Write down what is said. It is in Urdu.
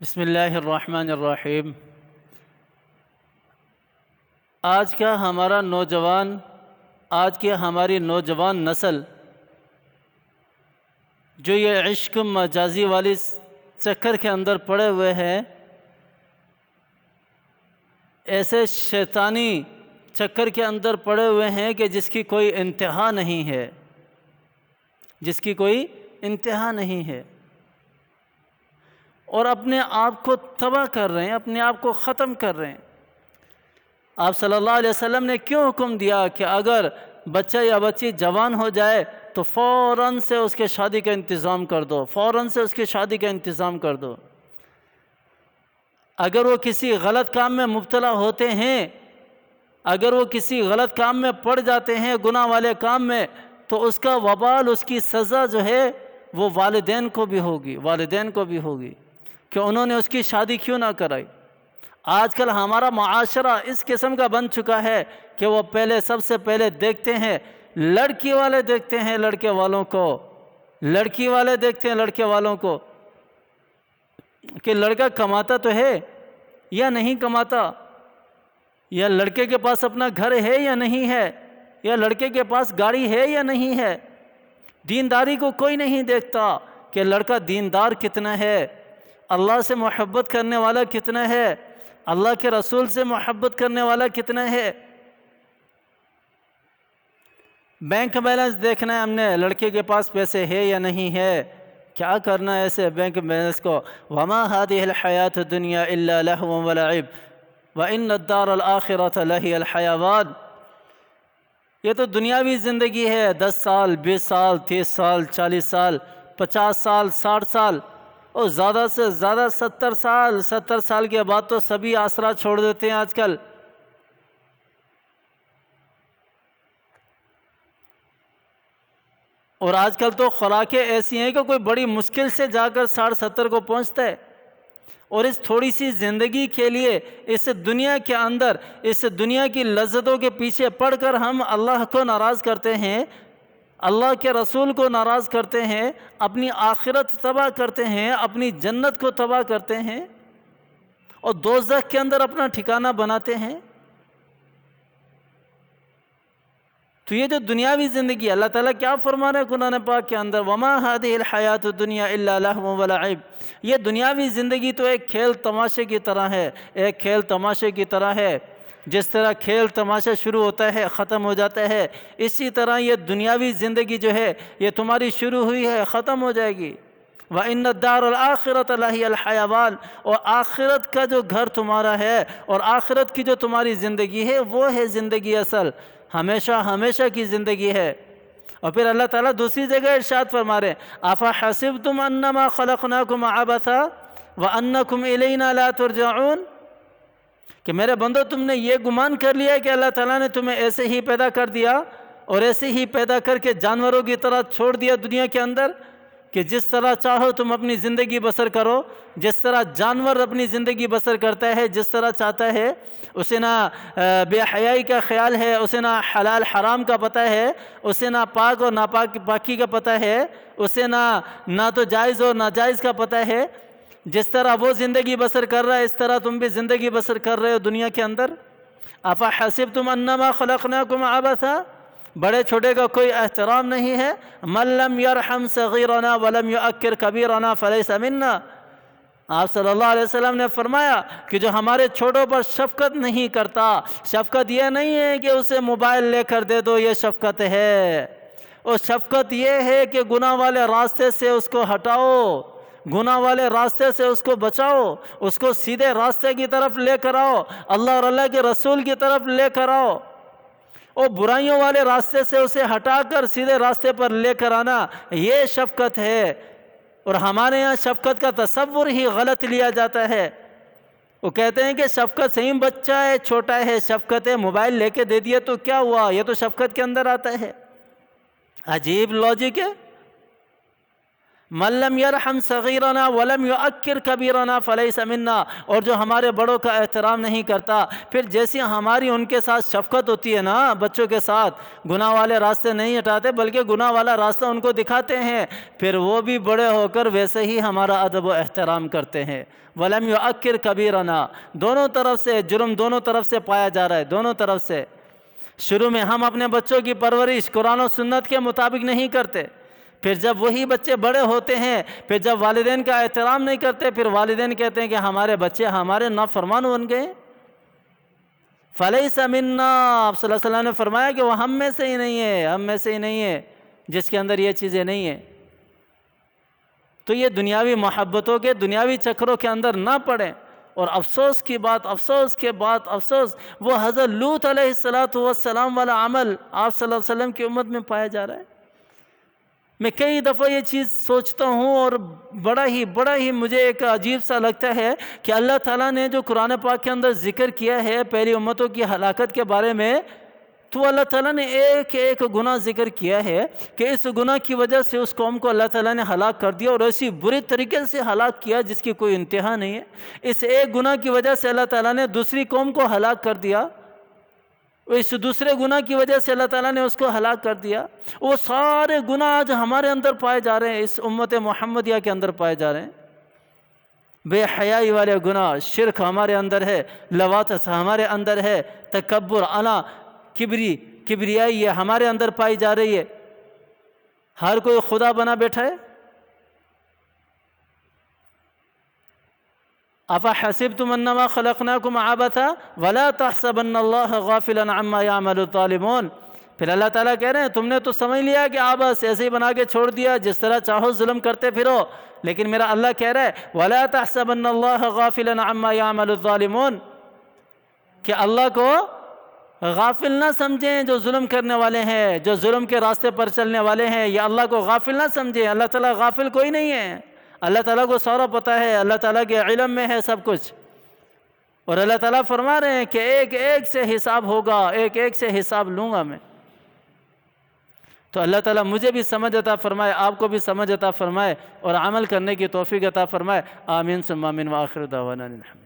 بسم اللہ الرحمن الرحیم۔ آج کا ہمارا نوجوان، آج کی ہماری نوجوان نسل جو یہ عشق مجازی والی چکر کے اندر پڑے ہوئے ہیں، ایسے شیطانی چکر کے اندر پڑے ہوئے ہیں کہ جس کی کوئی انتہا نہیں ہے، جس کی کوئی انتہا نہیں ہے، اور اپنے آپ کو تباہ کر رہے ہیں، اپنے آپ کو ختم کر رہے ہیں۔ آپ صلی اللہ علیہ وسلم نے کیوں حکم دیا کہ اگر بچہ یا بچی جوان ہو جائے تو فوراً سے اس کے شادی کا انتظام کر دو، فوراً سے اس کی شادی کا انتظام کر دو۔ اگر وہ کسی غلط کام میں مبتلا ہوتے ہیں، اگر وہ کسی غلط کام میں پڑ جاتے ہیں، گناہ والے کام میں، تو اس کا وبال، اس کی سزا جو ہے وہ والدین کو بھی ہوگی، والدین کو بھی ہوگی کہ انہوں نے اس کی شادی کیوں نہ کرائی۔ آج کل ہمارا معاشرہ اس قسم کا بن چکا ہے کہ وہ سب سے پہلے دیکھتے ہیں، لڑکی والے دیکھتے ہیں لڑکے والوں کو، لڑکی والے دیکھتے ہیں لڑکے والوں کو کہ لڑکا کماتا تو ہے یا نہیں کماتا، یا لڑکے کے پاس اپنا گھر ہے یا نہیں ہے، یا لڑکے کے پاس گاڑی ہے یا نہیں ہے۔ دینداری کو کوئی نہیں دیکھتا کہ لڑکا دیندار کتنا ہے، اللہ سے محبت کرنے والا کتنا ہے، اللہ کے رسول سے محبت کرنے والا کتنا ہے۔ بینک بیلنس دیکھنا ہے ہم نے، لڑکے کے پاس پیسے ہے یا نہیں ہے، کیا کرنا ہے ایسے بینک بیلنس کو۔ وَمَا هَذِهِ الْحَيَاةُ الدُّنْيَا إِلَّا لَهْوٌ وَلَعِبٌ وَإِنَّ الدَّارَ الْآخِرَةَ لَهِيَ الْحَيَوَانُ۔ یہ تو دنیاوی زندگی ہے، 10 سال، 20 سال، 30 سال، 40 سال، 50 سال، 60 سال، اور زیادہ سے زیادہ 70 سال۔ 70 سال کے بعد تو سبھی آسرا چھوڑ دیتے ہیں آج کل۔ اور آج کل تو خوراکیں ایسی ہیں کہ کوئی بڑی مشکل سے جا کر 60-70 کو پہنچتا ہے، اور اس تھوڑی سی زندگی کے لیے اس دنیا کے اندر، اس دنیا کی لذتوں کے پیچھے پڑ کر ہم اللہ کو ناراض کرتے ہیں، اللہ کے رسول کو ناراض کرتے ہیں، اپنی آخرت تباہ کرتے ہیں، اپنی جنت کو تباہ کرتے ہیں، اور دوزخ کے اندر اپنا ٹھکانہ بناتے ہیں۔ تو یہ جو دنیاوی زندگی، اللہ تعالیٰ کیا فرما رہے ہیں قرآن پاک کے اندر، وَمَا هَذِهِ الْحَيَاةُ الدُّنْيَا إِلَّا لَهْوٌ وَلَعِبٌ۔ یہ دنیاوی زندگی تو ایک کھیل تماشے کی طرح ہے، ایک کھیل تماشے کی طرح ہے۔ جس طرح کھیل تماشا شروع ہوتا ہے ختم ہو جاتا ہے، اسی طرح یہ دنیاوی زندگی جو ہے یہ تمہاری شروع ہوئی ہے، ختم ہو جائے گی۔ وَإِنَّ الدَّارَ الْآخِرَةَ لَهِيَ الْحَيَوَانُ، اور آخرت کا جو گھر تمہارا ہے، اور آخرت کی جو تمہاری زندگی ہے، وہ ہے زندگی اصل، ہمیشہ ہمیشہ کی زندگی ہے۔ اور پھر اللہ تعالیٰ دوسری جگہ ارشاد فرما رہے ہیں، أَفَحَسِبْتُمْ أَنَّمَا خَلَقْنَاكُمْ عَبَثًا وَأَنَّكُمْ إِلَيْنَا لَا تُرْجَعُونَ، کہ میرے بندو تم نے یہ گمان کر لیا کہ اللہ تعالیٰ نے تمہیں ایسے ہی پیدا کر دیا، اور ایسے ہی پیدا کر کے جانوروں کی طرح چھوڑ دیا دنیا کے اندر، کہ جس طرح چاہو تم اپنی زندگی بسر کرو، جس طرح جانور اپنی زندگی بسر کرتا ہے جس طرح چاہتا ہے، اسے نہ بے حیائی کا خیال ہے، اسے نہ حلال حرام کا پتہ ہے، اسے نہ پاک اور پاکی کا پتہ ہے، اسے نہ تو جائز اور ناجائز کا پتہ ہے۔ جس طرح وہ زندگی بسر کر رہا ہے اس طرح تم بھی زندگی بسر کر رہے ہو دنیا کے اندر۔ أَفَحَسِبْتُمْ أَنَّمَا خَلَقْنَاكُمْ عَبَثًا، بڑے چھوٹے کا کوئی احترام نہیں ہے۔ مَن لَّمْ يَرْحَمْ صَغِيرَنَا وَلَمْ يُؤَكِّرْ كَبِيرَنَا فَلَيْسَ مِنَّا۔ آپ صلی اللہ علیہ وسلم نے فرمایا کہ جو ہمارے چھوٹوں پر شفقت نہیں کرتا، شفقت یہ نہیں ہے کہ اسے موبائل لے کر دے دو، یہ شفقت ہے، اور شفقت یہ ہے کہ گناہ والے راستے سے اس کو ہٹاؤ، گناہ والے راستے سے اس کو بچاؤ، اس کو سیدھے راستے کی طرف لے کر آؤ، اللہ اور اللہ کے رسول کی طرف لے کر آؤ، اور برائیوں والے راستے سے اسے ہٹا کر سیدھے راستے پر لے کر آنا، یہ شفقت ہے۔ اور ہمارے یہاں شفقت کا تصور ہی غلط لیا جاتا ہے۔ وہ کہتے ہیں کہ شفقت صحیح بچہ ہے، چھوٹا ہے، شفقت ہے، موبائل لے کے دے دیا تو کیا ہوا، یہ تو شفقت کے اندر آتا ہے۔ عجیب لاجک ہے۔ من لم یرحم صغیرنا ولم یؤکر کبیرنا فلیس منا، اور جو ہمارے بڑوں کا احترام نہیں کرتا، پھر جیسی ہماری ان کے ساتھ شفقت ہوتی ہے نا بچوں کے ساتھ، گناہ والے راستے نہیں ہٹاتے بلکہ گناہ والا راستہ ان کو دکھاتے ہیں، پھر وہ بھی بڑے ہو کر ویسے ہی ہمارا ادب و احترام کرتے ہیں۔ ولم یؤکر کبیرنا، دونوں طرف سے جرم دونوں طرف سے پایا جا رہا ہے، دونوں طرف سے۔ شروع میں ہم اپنے بچوں کی پرورش قرآن و سنت کے مطابق نہیں کرتے، پھر جب وہی بچے بڑے ہوتے ہیں، پھر جب والدین کا احترام نہیں کرتے، پھر والدین کہتے ہیں کہ ہمارے بچے ہمارے نافرمان بن گئے۔ فَلَيْسَ مِنَّا، آپ صلی اللہ علیہ وسلم نے فرمایا کہ وہ ہم میں سے ہی نہیں ہے، ہم میں سے ہی نہیں ہے جس کے اندر یہ چیزیں نہیں ہیں۔ تو یہ دنیاوی محبتوں کے دنیاوی چکروں کے اندر نہ پڑیں۔ اور افسوس کی بات، افسوس کے بعد افسوس، وہ حضرت لوط علیہ السلام والا عمل آپ صلی اللہ علیہ وسلم کی امت میں پایا جا رہا ہے۔ میں کئی دفعہ یہ چیز سوچتا ہوں اور بڑا ہی مجھے ایک عجیب سا لگتا ہے کہ اللہ تعالیٰ نے جو قرآن پاک کے اندر ذکر کیا ہے پہلی امتوں کی ہلاکت کے بارے میں، تو اللہ تعالیٰ نے ایک ایک گناہ ذکر کیا ہے کہ اس گناہ کی وجہ سے اس قوم کو اللہ تعالیٰ نے ہلاک کر دیا، اور ایسی بری طریقے سے ہلاک کیا جس کی کوئی انتہا نہیں ہے۔ اس ایک گناہ کی وجہ سے اللہ تعالیٰ نے دوسری قوم کو ہلاک کر دیا، اس دوسرے گناہ کی وجہ سے اللہ تعالیٰ نے اس کو ہلاک کر دیا۔ وہ سارے گناہ آج ہمارے اندر پائے جا رہے ہیں، اس امت محمدیہ کے اندر پائے جا رہے ہیں۔ بے حیائی والے گناہ، شرک ہمارے اندر ہے، لواطت ہمارے اندر ہے، تکبر، انا، کبریائی یہ ہمارے اندر پائی جا رہی ہے۔ ہر کوئی خدا بنا بیٹھا ہے۔ افحسبتم انما خلقناکم عبثا ولا تحسبن اللہ غافلا عما یعمل الظالمون۔ پھر اللہ تعالیٰ کہہ رہے ہیں تم نے تو سمجھ لیا کہ عبث ایسے ہی بنا کے چھوڑ دیا، جس طرح چاہو ظلم کرتے پھرو، لیکن میرا اللہ کہہ رہا ہے ولا تحسبن اللہ غافلا عما یعمل الظالمون، کہ اللہ کو غافل نہ سمجھیں جو ظلم کرنے والے ہیں، جو ظلم کے راستے پر چلنے والے ہیں، یہ اللہ کو غافل نہ سمجھیں۔ اللہ تعالیٰ غافل کوئی نہیں ہے، اللہ تعالیٰ کو سارا پتہ ہے، اللہ تعالیٰ کے علم میں ہے سب کچھ۔ اور اللہ تعالیٰ فرما رہے ہیں کہ ایک ایک سے حساب ہوگا، ایک ایک سے حساب لوں گا میں۔ تو اللہ تعالیٰ مجھے بھی سمجھ عطا فرمائے، آپ کو بھی سمجھ عطا فرمائے، اور عمل کرنے کی توفیق عطا فرمائے۔ آمین ثم آمین، وآخر دعوانا الحمد۔